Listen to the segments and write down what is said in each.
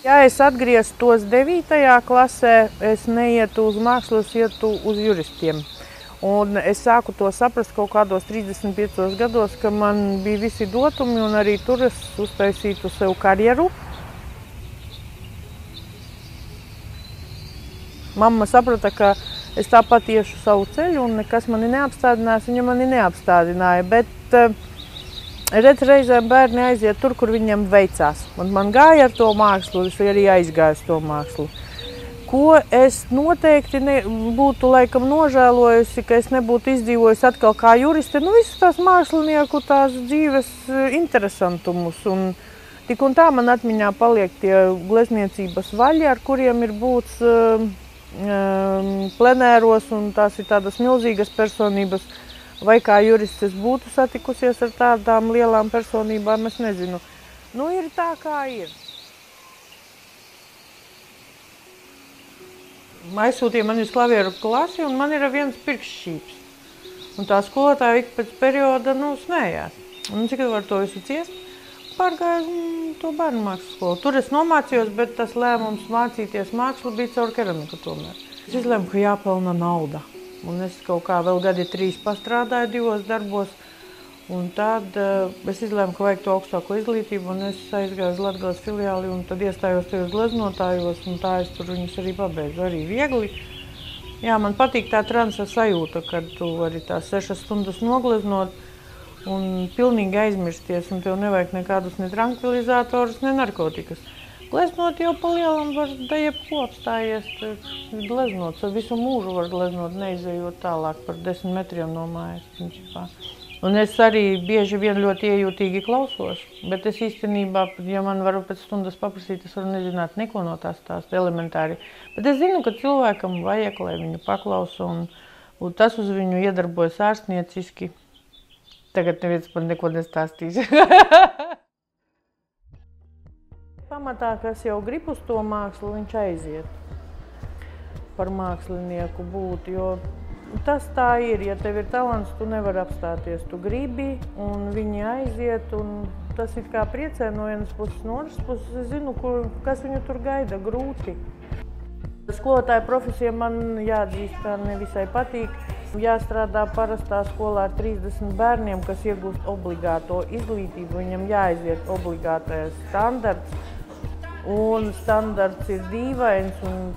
Ja es atgrieztos 9. klasē, es neietu uz mākslu, es ietu uz juristiem. Un es sāku to saprast kaut kādos 35 gados, ka man bija visi dotumi, un arī tur es uztaisītu sev karjeru. Mamma saprata, ka es tāpat iešu savu ceļu, un nekas mani neapstādinās, viņa mani neapstādināja. Bet reizēm bērni aiziet tur, kur viņiem veicās. Un man gāja ar to mākslu, es arī aizgāju ar to mākslu. Ko es noteikti būtu laikam nožēlojusi, ka es nebūtu izdzīvojusi atkal kā juriste, visus tās mākslinieku tās dzīves interesantumus. Un tik un tā man atmiņā paliek tie glezniecības vaļi, ar kuriem ir būts plenēros, un tās ir tādas milzīgas personības. Vai kā jurists es būtu satikusies ar tādām lielām personībām, es nezinu. Ir tā, kā ir. Aizsūtīja mani uz klavieru klasi, un man ir viens pirkšķīps. Un tā skolotāja ik pēc perioda smējās. Un cik var to visu ciest? Pārgāju to bērnu mākslas skolu. Tur es nomācījos, bet tas lēmums mācīties mākslu bija caur keramiku tomēr. Es izlēmu, ka jāpelna nauda. Un es kaut kā vēl 3 gadi pastrādāju 2 darbos. Un tad es izlēmu, ka vajag to augstāko izglītību, un es aizgāju uz Latgales filiāli, un tad iestājos tajos gleznotājos, un tā es tur viņus arī pabeidzu. Arī viegli. Jā, man patīk tā transa sajūta, kad tu vari tās 6 stundas nogleznot un pilnīgi aizmirsties, un tev nevajag nekādus ne trankvilizatorus, ne narkotikas. Gleznot jau pa lielam var da jebko apstājies, gleznot. Visu mūžu var gleznot, neizejot tālāk par 10 metriem no mājas. Principā. Un es arī bieži vien ļoti iejūtīgi klausos, bet es īstenībā, ja man varu pēc stundas paprasīt, es varu nezināt neko no tās stāsta elementāri. Bet es zinu, ka cilvēkam vajag, lai viņu paklausa, un tas uz viņu iedarbojas ārstnieciski. Tagad neviens man neko nestāstīs. Pamatā, kas jau grib uz to mākslu, viņš aiziet par mākslinieku būt, jo tas tā ir. Ja tev ir talants, tu nevari apstāties. Tu gribi, un viņi aiziet, un tas ir kā priecē no vienas puses, no otras puses. Es zinu, kas viņu tur gaida, grūti. Skolotāja profesija man jāatzīst, ka nevisai patīk. Jāstrādā parastā skolā ar 30 bērniem, kas iegūst obligāto izglītību. Viņam jāaiziet obligātais standarts. Un standarts ir dīvains, un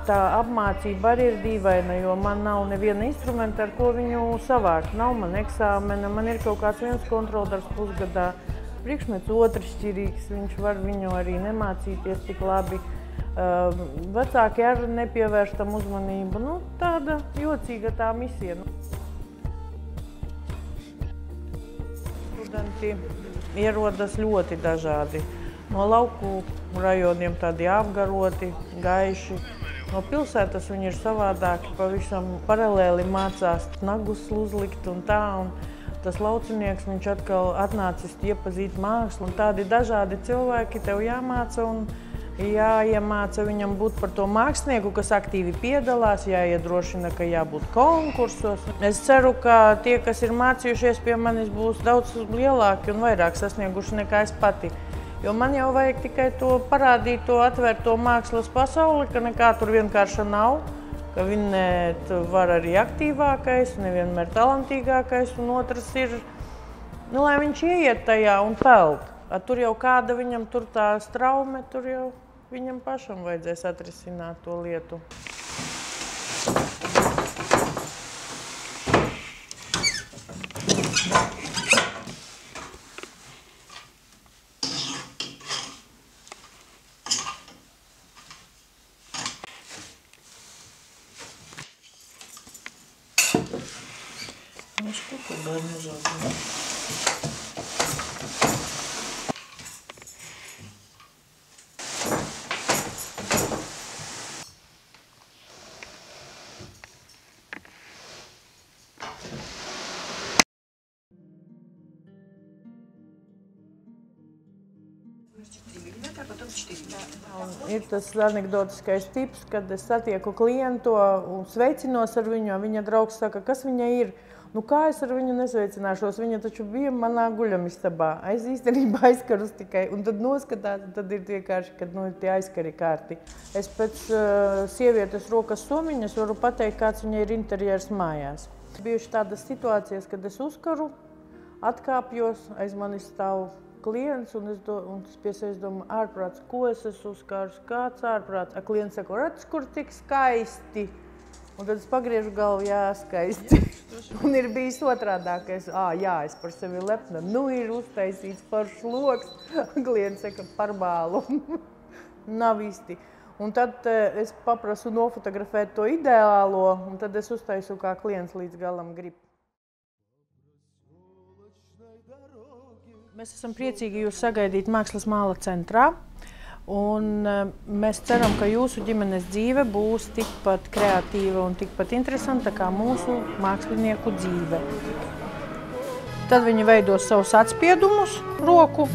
tā apmācība arī ir dīvaina, jo man nav neviena instrumenta, ar ko viņu savākt. Nav man eksāmena, man ir kaut kāds viens kontroldarbs pusgadā. Priekšmets otršķirīgs, viņš var viņu arī nemācīties tik labi. Vecāki arī nepievērš tam uzmanību. Tāda jocīga tā misija. Studenti ierodas ļoti dažādi. No lauku rajoniem tādi apgaroti, gaiši. No pilsētas viņi ir savādāki, pavisam paralēli mācās nagus uzlikt un tā. Un tas laucinieks, viņš atkal atnācis iepazīt mākslu. Un tādi dažādi cilvēki tev jāmāca un jāiemāca viņam būt par to mākslinieku, kas aktīvi piedalās, jāiedrošina, ka jābūt konkursos. Es ceru, ka tie, kas ir mācījušies pie manis, būs daudz lielāki un vairāk sasnieguši nekā es pati. Jo man jau vajag tikai to parādīt, to atvērt to mākslas pasauli, ka nekā tur vienkārša nav, ka vinnēt var arī aktīvākais, nevienmēr talantīgākais, un otrs ir, lai viņš ieiet tajā un peld. Tur jau kāda viņam tur tā straume, tur jau viņam pašam vajadzēs atrisināt to lietu. Сколько бәріне жазды? Ir tas anekdotiskais tips, kad es satieku klientu un sveicinos ar viņu, viņa draugs saka, kas viņa ir. Nu, kā es ar viņu nesveicināšos? Viņa taču bija manā guļamistabā. Es īstenībā aizkarus tikai, un tad noskatās, un tad ir vienkārši, kad tie aizkari kārti. Es pēc sievietes rokas somiņas varu pateikt, kāds viņai ir interjers mājās. Bijuši tādas situācijas, kad es uzkaru, atkāpjos, aiz manis stāv klients, un es pie sevis domāju, ārprāts, ko es esmu uzkārus, kāds ārprāts. Klients saka, redz, kur tik skaisti. Un tad es pagriežu galvu, jā, skaisti. Un ir bijis otrādākais, jā, es par sevi lepna. Nu, ir uztaisīts foršs loks. Klients saka, par bālu. Nav īsti. Un tad es paprasu nofotografēt to ideālo, un tad es uztaisu, kā klients līdz galam grib. Mēs esam priecīgi jūs sagaidīt Mākslas māla centrā. Un mēs ceram, ka jūsu ģimenes dzīve būs tikpat kreatīva un tikpat interesanta kā mūsu mākslinieku dzīve. Tad viņi veidos savus atspiedumus roku,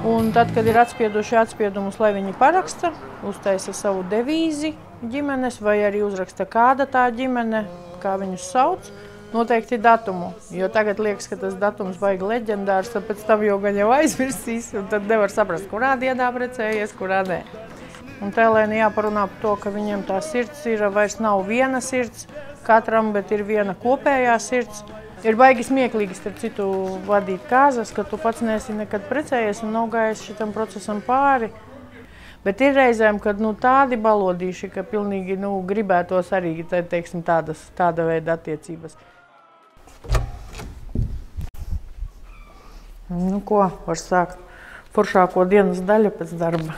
un tad, kad ir atspieduši atspiedumus, lai viņi paraksta, uztaisa savu devīzi ģimenes, vai arī uzraksta kāda tā ģimene, kā viņus sauc, noteikti datumu. Jo tagad liekas, ka tas datums baigi leģendārs, tad pēc tam jau gan jau aizvirsīs, un tad nevar saprast, kurā dienā precējies, kurā nē. Un tēlēni jāparunā par to, ka viņiem tā sirds ir, vairs nav viena sirds katram, bet ir viena kopējā sirds. Ir baigi smieklīgi, starp citu, vadīt kāzas, ka tu pats neesi nekad precējies un nav gājis šitam procesam pāri. Bet ir reizēm, kad tādi balodīši, ka pilnīgi gribētos arī, teiksim, tāda veida attiecības. Nu ko, var sākt foršāko dienas daļu pēc darba.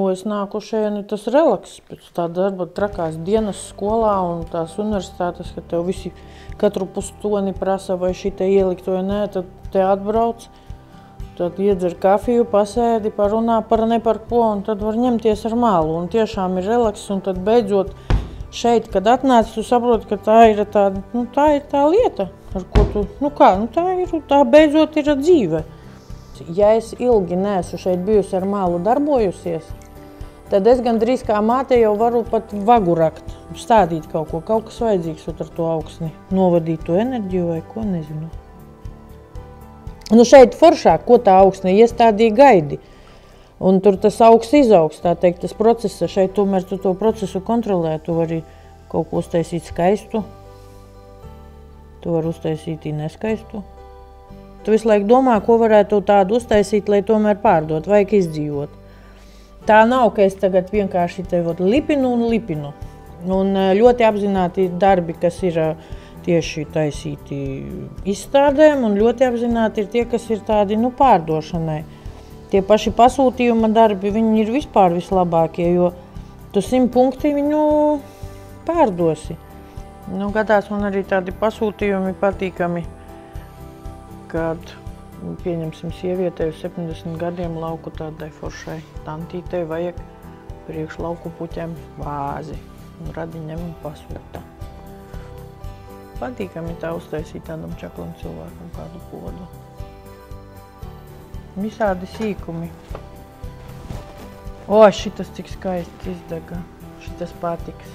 Es nāku šeit, tas relaks pēc tā darba, trakās dienas skolā un tās universitātes, ka tev visi katru pustoni prasa, vai šite ielikt vai nē, tad te atbrauc, tad iedzer kafiju, pasēdi, parunā par ne par ko, un tad var ņemties ar mālu. Un tiešām ir relaks, un tad beidzot šeit, kad atnāc, tu saproti, ka tā ir tā lieta, ar ko tu, tā beidzot ir dzīve. Ja es ilgi neesmu šeit bijusi ar mālu darbojusies, tad es gandrīz kā māte jau varu pat vagu rakt, stādīt kaut kas vajadzīgs ar to augsni, novadīt to enerģiju vai ko, nezinu. Šeit foršāk, ko tā augsne iestādīja gaidi. Un tur tas augs izaugs, tā teikt, tas process, šeit tomēr tu to procesu kontrolē, tu vari kaut ko uztaisīt skaistu, tu vari uztaisīt neskaistu. Tu visu laiku domā, ko varētu tādu uztaisīt, lai tomēr pārdot, vajag izdzīvot. Tā nav, ka es tagad vienkārši tevi lipinu un lipinu. Un ļoti apzināti darbi, kas ir tieši taisīti izstādēm, un ļoti apzināti ir tie, kas ir tādi pārdošanai. Tie paši pasūtījuma darbi, viņi ir vispār vislabākie, jo tu 100 punkti viņu pārdosi. Gadās man arī tādi pasūtījumi patīkami, kad, pieņemsim, sievietei uz 70 gadiem lauku tādai foršai tantītei vajag priekš lauku puķiem vāzi, un radiņam pasūta. Patīkami tā uztaisīt tādam čaklam cilvēkam kādu podu. Visādi sīkumi. Šitas cik skaisti izdega. Šitas patiks.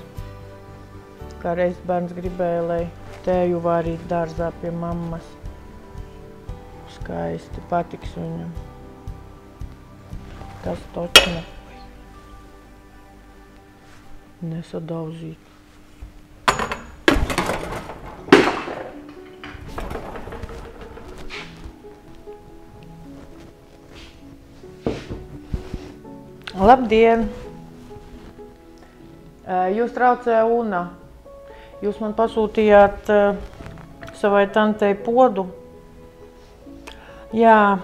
Kā reiz bērns gribēja, lai tēju vārīt dārzā pie mammas. Skaisti patiks viņam. Tas točna. Nesadauzīt. Labdien! Jūs traucē Una. Jūs man pasūtījāt savai tantei podu. Jā.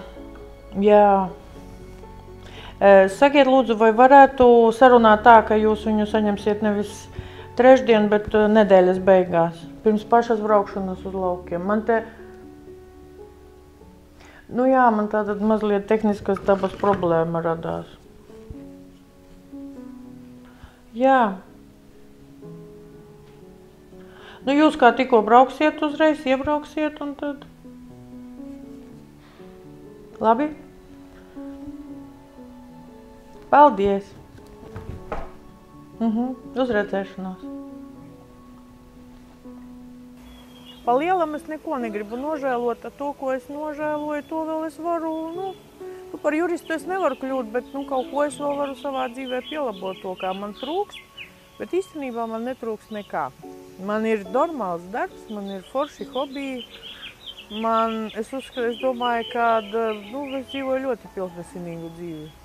Sakiet lūdzu, vai varētu sarunāt tā, ka jūs viņu saņemsiet nevis trešdien, bet nedēļas beigās, pirms pašas braukšanas uz laukiem. Man tātad mazliet tehniskas dabas problēma radās. Jā. Jūs kā tikko brauksiet uzreiz, iebrauksiet un tad... Labi? Paldies! Uz redzēšanos! Pa lielam es neko negribu nožēlot, to, ko es nožēloju, to vēl es varu, par juristu es nevaru kļūt, bet kaut ko es vēl varu savā dzīvē pielabot to, kā man trūkst, bet īstenībā man netrūkst nekā. Man ir normāls darbs, man ir forši hobiji, es domāju, ka es dzīvoju ļoti pilnveselīgu dzīvi.